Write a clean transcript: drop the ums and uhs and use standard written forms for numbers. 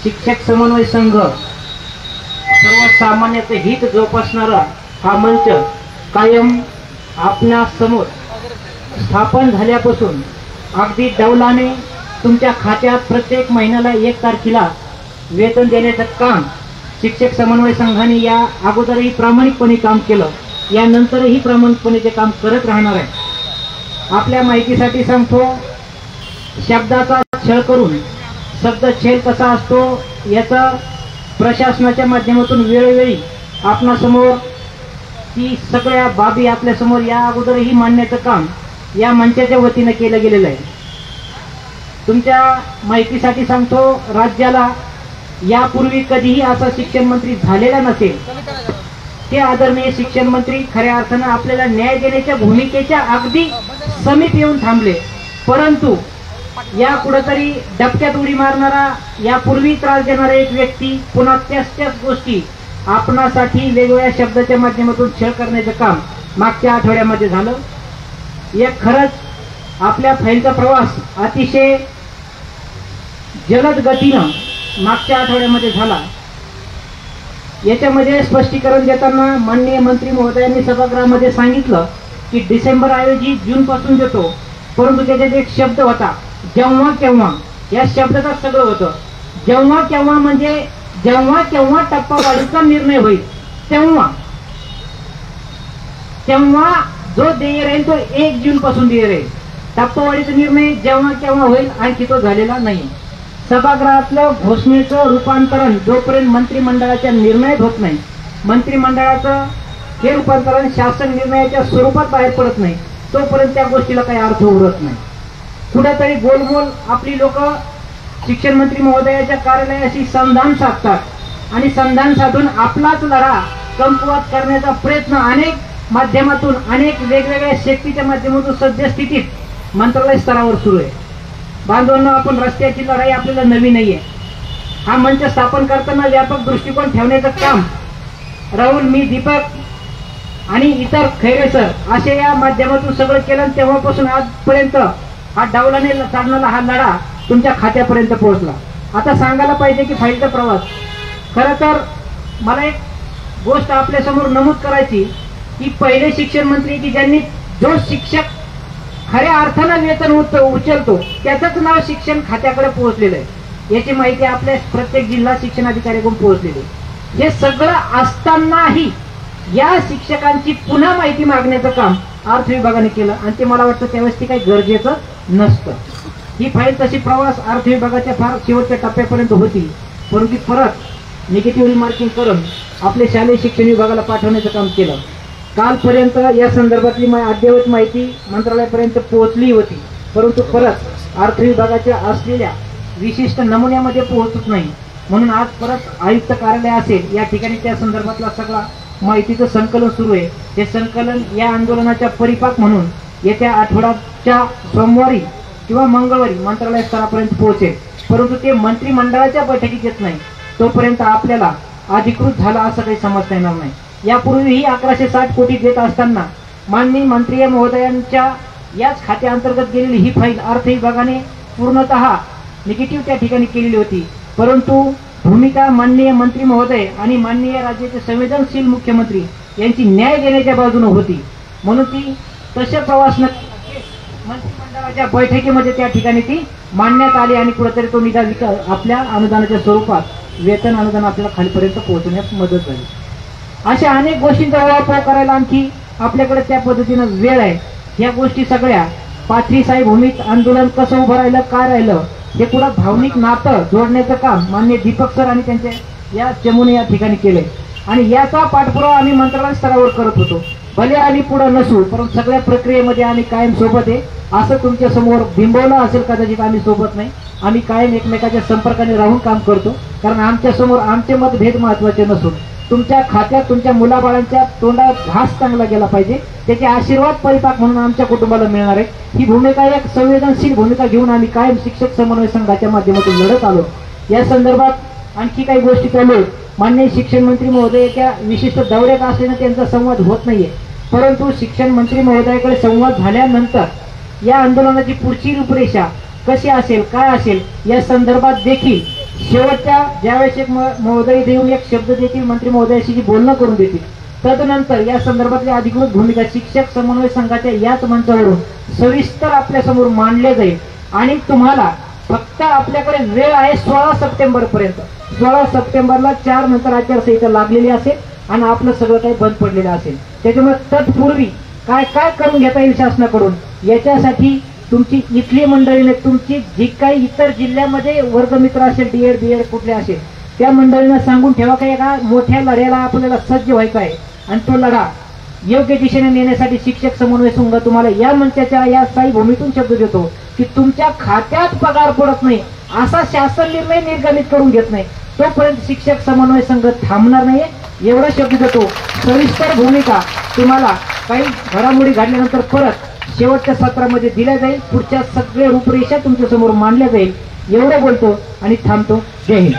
शिक्षक समन्वय संघ सर्वसामान्याचं हित जोपासणारा हा मंच कायम आपल्या समोर स्थापन झाल्यापासून अगदी डौलाने तुमच्या खात्यात प्रत्येक महिन्याला 1 तारखेला वेतन देण्याचं काम शिक्षक समन्वय संघाने या अगोदरही प्रामाणिकपणे काम केलं, यानंतरही प्रामाणिकपणे ते काम करत राहणार आहे। आपल्या माहितीसाठी सांगतो, शब्दाचा छळ करून शब्दछेद कसा असतो याचा प्रशासनाच्या माध्यमातून वेळोवेळी आपणासमोर ती सगळ्या बाबी आपल्यासमोर या अगोदरही मांडण्याचं काम या मंचाच्या वतीने केलं गेलेलं आहे। तुमच्या माहितीसाठी सांगतो, राज्याला यापूर्वी कधीही असा शिक्षण मंत्री झालेला नसेल। ते आदरणीय शिक्षण मंत्री खऱ्या अर्थानं आपल्याला न्याय देण्याच्या भूमिकेच्या अगदी समीप येऊन थांबले, परंतु या कुठेतरी डबक्यात उडी मारणारा, यापूर्वी त्रास देणारा एक व्यक्ती पुन्हा त्याच गोष्टी आपणासाठी वेगवेगळ्या शब्दाच्या माध्यमातून छळ करण्याचं काम मागच्या आठवड्यामध्ये झालं। एक खरंच आपल्या फाईलचा प्रवास अतिशय जलद गतीनं मागच्या आठवड्यामध्ये झाला। याच्यामध्ये स्पष्टीकरण देताना माननीय मंत्री महोदयांनी सभागृहामध्ये सांगितलं की डिसेंबर ऐवजी जून पासून देतो, परंतु त्याच्यात एक शब्द होता जेव्हा केव्हा। या शब्दात सगळं होतं। जेव्हा केव्हा म्हणजे जेव्हा केव्हा टप्पावाढीचा निर्णय होईल तेव्हा जो देय राहील तो 1 जून पासून देय राहील। टप्पावाढीचा निर्णय जेव्हा केव्हा होईल आणखी तो झालेला नाही। सभागृहातलं घोषणेचं रूपांतरण जोपर्यंत मंत्रिमंडळाच्या निर्णयात होत नाही, मंत्रिमंडळाचं हे रूपांतरण शासन निर्णयाच्या स्वरूपात बाहेर पडत नाही, तोपर्यंत त्या गोष्टीला काही अर्थ उरत नाही। कुठेतरी गोलमोल आपली लोक शिक्षण मंत्री महोदयाच्या कार्यालयाशी संधान साधतात आणि संधान साधून आपलाच लढा कमकुवत करण्याचा प्रयत्न अनेक माध्यमातून, अनेक वेगवेगळ्या शक्तीच्या माध्यमातून सद्यस्थितीत मंत्रालय स्तरावर सुरू आहे। बांधवांनो, आपण रस्त्याची लढाई आपल्याला नवी नाहीये। हा मंच स्थापन करताना व्यापक दृष्टिकोन ठेवण्याचं काम राहुल, मी, दीपक आणि इतर खैरे सर असे या माध्यमातून सगळं केलं। तेव्हापासून आजपर्यंत हा डावलाने चालणारा हा लढा तुमच्या खात्यापर्यंत पोहोचला। आता सांगायला पाहिजे की फाईलचा प्रवास, खरं तर मला एक गोष्ट आपल्या समोर नमूद करायची की पहिले शिक्षण मंत्री की ज्यांनी जो शिक्षक खऱ्या अर्थानं वेतन उचलतो त्याचंच नाव शिक्षण खात्याकडे पोहोचलेलं आहे, याची माहिती आपल्या प्रत्येक जिल्हा शिक्षणाधिकाऱ्याकडून पोहोचलेली आहे। हे सगळं असतानाही या शिक्षकांची पुन्हा माहिती मागण्याचं काम अर्थ विभागाने केलं आणि ते मला वाटतं त्यावेळेस ती काही गरजेचं नसतं। ही फाईल तशी प्रवास अर्थ विभागाच्या फार शेवटच्या टप्प्यापर्यंत होती, परंतु परत निगेटिव्ह रिमार्किंग करून आपल्या शालेय शिक्षण विभागाला पाठवण्याचं काम केलं। कालपर्यंत या संदर्भातली अद्ययावत माहिती मंत्रालयापर्यंत पोहोचली होती, परंतु परत अर्थ विभागाच्या असलेल्या विशिष्ट नमुन्यामध्ये पोहोचत नाही, म्हणून आज परत आयुक्त कार्यालय असेल या ठिकाणी त्या संदर्भातला सगळा माहितीचं संकलन सुरू आहे। हे संकलन या आंदोलनाच्या परिपाक म्हणून येत्या आठवड्याच्या सोमवारी किंवा मंगळवारी मंत्रालय स्तरापर्यंत पोहोचेल, परंतु ते मंत्रिमंडळाच्या बैठकीत येत नाही तोपर्यंत आपल्याला अधिकृत झाला असं काही समजता येणार नाही। यापूर्वीही 1160 कोटी देत असताना माननीय मंत्री महोदयांच्या याच खात्याअंतर्गत गेलेली ही फाईल अर्थ विभागाने पूर्णतः निगेटिव्ह त्या ठिकाणी केलेली होती, परंतु भूमिका माननीय मंत्री महोदय आणि माननीय राज्याचे संवेदनशील मुख्यमंत्री यांची न्याय देण्याच्या बाजूने होती, म्हणून ती तशा प्रवास मंत्रिमंडळाच्या बैठकीमध्ये त्या ठिकाणी ती मांडण्यात आली आणि कुठेतरी तो निधी आपल्या अनुदानाच्या स्वरूपात वेतन अनुदान आपल्याला खालीपर्यंत पोहोचण्यास मदत झाली। अशा अनेक गोष्टींचा वापर करायला आणखी आपल्याकडे त्या पद्धतीनं वेळ आहे। या गोष्टी सगळ्या पाथरी साहेब भूमीत आंदोलन कसं उभं राहिलं, काय राहिलं, हे पुढं भावनिक नातं जोडण्याचं काम माननीय दीपक सर आणि त्यांच्या या चमूने या ठिकाणी केलंय आणि याचा पाठपुरावा आम्ही मंत्रालय स्तरावर करत होतो। भले आम्ही पुढे नसू, परंतु सगळ्या प्रक्रियेमध्ये आम्ही कायम सोबत आहे असं तुमच्या समोर बिंबवलं असेल कदाचित। आम्ही सोबत नाही, आम्ही कायम एकमेकाच्या संपर्काने राहून काम करतो, कारण आमच्या समोर आमचे मतभेद महत्वाचे नसून तुमच्या खात्यात तुमच्या मुलाबाळांच्या तोंडात घास चांगला गेला पाहिजे, त्याचे आशीर्वाद परिपाक म्हणून आमच्या कुटुंबाला मिळणार आहे। ही भूमिका एक संवेदनशील भूमिका घेऊन आम्ही कायम शिक्षक समन्वय संघाच्या माध्यमातून लढत आलो। या संदर्भात आणखी काही गोष्टी चालू, माननीय शिक्षण मंत्री महोदयाच्या विशिष्ट दौऱ्यात असल्याने त्यांचा संवाद होत नाहीये, परंतु शिक्षण मंत्री महोदयाकडे संवाद झाल्यानंतर या आंदोलनाची पुढची रूपरेषा कशी असेल, काय असेल या संदर्भात देखील शेवटच्या ज्यावेळेस एक महोदय देऊन एक शब्द देतील, मंत्री महोदयाशी जी बोलणं करून देतील, तदनंतर या संदर्भातली अधिकृत भूमिका शिक्षक समन्वय संघाच्या याच मंचावरून सविस्तर आपल्या समोर मांडले जाईल. आणि तुम्हाला फक्त आपल्याकडे वेळ आहे 16 सप्टेंबर पर्यंत. 16 सप्टेंबरला 4 नंतर आचारसंहिता लागलेली असेल आणि आपलं सगळं काही बंद पडलेलं असेल. त्याच्यामुळे तत्पूर्वी काय काय करून घेता येईल शासनाकडून, याच्यासाठी तुमची इथली मंडळीने, तुमची जी काही इतर जिल्ह्यामध्ये वर्गमित्र असेल, डीएड बीएड कुठले असेल, त्या मंडळींना सांगून ठेवा का एका मोठ्या लढ्याला आपल्याला सज्ज व्हायचं आहे. आणि तो लढा योग्य दिशेने नेण्यासाठी शिक्षक समन्वय संघ तुम्हाला या मंचाच्या या स्थायी भूमीतून शब्द देतो की तुमच्या खात्यात पगार पडत नाही असा शासन निर्णय निर्गमित करून घेत नाही तोपर्यंत शिक्षक समन्वय संघ थांबणार नाहीये, एवढा शब्द देतो. सविस्तर भूमिका तुम्हाला काही घडामोडी घडल्यानंतर परत शेवटच्या सत्रामध्ये दिल्या जाईल. पुढच्या सगळे रूपरेषा तुमच्या समोर मांडल्या जाईल. एवढं बोलतो आणि थांबतो. जय हिंद.